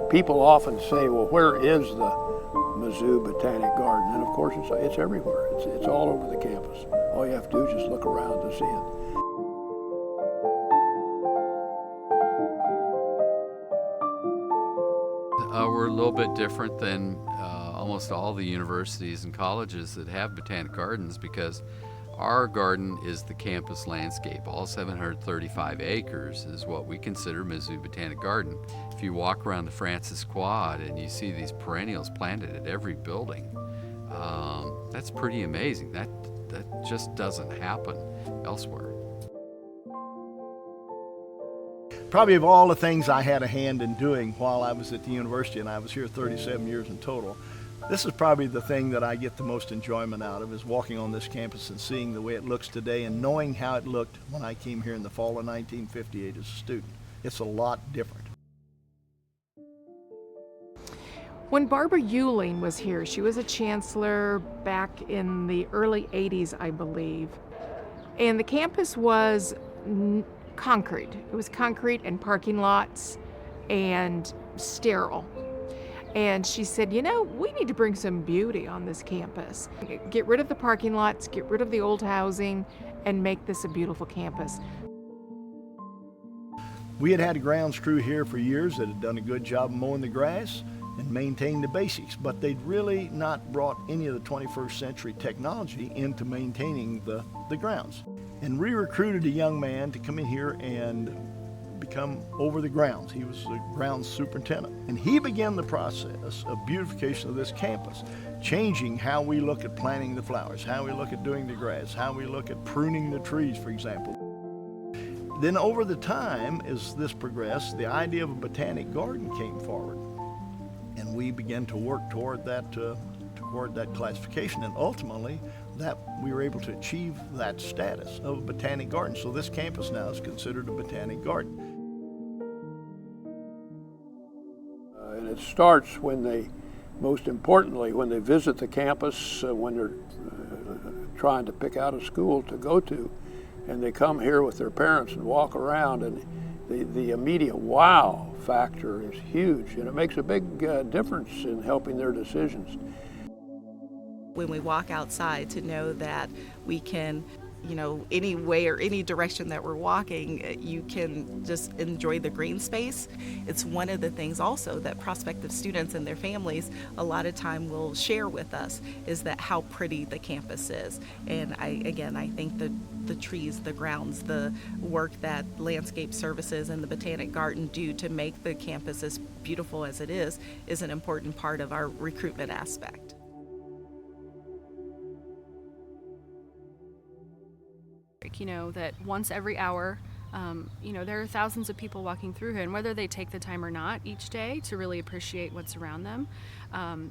People often say, well, where is the Mizzou Botanic Garden? And of course, it's everywhere. It's all over the campus. All you have to do is just look around to see it. We're a little bit different than almost all the universities and colleges that have botanic gardens, because our garden is the campus landscape. All 735 acres is what we consider Mizzou Botanic Garden. If you walk around the Francis Quad and you see these perennials planted at every building, that's pretty amazing. That just doesn't happen elsewhere. Probably of all the things I had a hand in doing while I was at the university, and I was here 37 years in total, this is probably the thing that I get the most enjoyment out of, is walking on this campus and seeing the way it looks today and knowing how it looked when I came here in the fall of 1958 as a student. It's a lot different. When Barbara Euling was here, she was a chancellor back in the early 80s, I believe, and the campus was concrete. It was concrete and parking lots and sterile. And she said, you know, we need to bring some beauty on this campus. Get rid of the parking lots, get rid of the old housing, and make this a beautiful campus. We had a grounds crew here for years that had done a good job mowing the grass and maintained the basics, but they'd really not brought any of the 21st century technology into maintaining the grounds. And we recruited a young man to come in here and become over the grounds. He was the grounds superintendent. And he began the process of beautification of this campus, changing how we look at planting the flowers, how we look at doing the grass, how we look at pruning the trees, for example. Then over the time, as this progressed, the idea of a botanic garden came forward. And we began to work toward that classification, and ultimately that we were able to achieve that status of a botanic garden. So this campus now is considered a botanic garden. And it starts most importantly, when they visit the campus, when they're trying to pick out a school to go to, and they come here with their parents and walk around, and the immediate wow factor is huge, and it makes a big difference in helping their decisions. When we walk outside, to know that we can, any way or any direction that we're walking, you can just enjoy the green space. It's one of the things also that prospective students and their families a lot of time will share with us, is that how pretty the campus is. And I think the trees, the grounds, the work that landscape services and the Botanic Garden do to make the campus as beautiful as it is an important part of our recruitment aspect. That once every hour, there are thousands of people walking through here, and whether they take the time or not each day to really appreciate what's around them,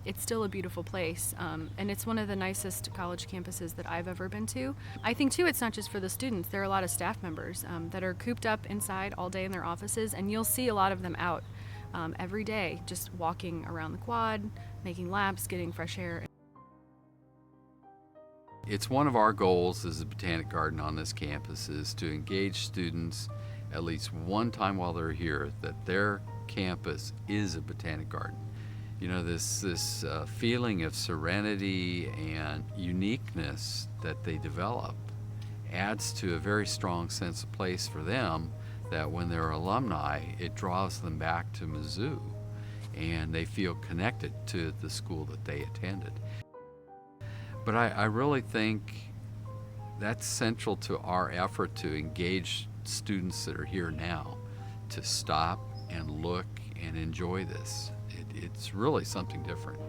it's still a beautiful place, and it's one of the nicest college campuses that I've ever been to. I think too, it's not just for the students. There are a lot of staff members that are cooped up inside all day in their offices, and you'll see a lot of them out every day just walking around the quad, making laps, getting fresh air. It's one of our goals as a Botanic Garden on this campus is to engage students at least one time while they're here that their campus is a Botanic Garden. This feeling of serenity and uniqueness that they develop adds to a very strong sense of place for them, that when they're alumni, it draws them back to Mizzou and they feel connected to the school that they attended. But I really think that's central to our effort to engage students that are here now to stop and look and enjoy this. It's really something different.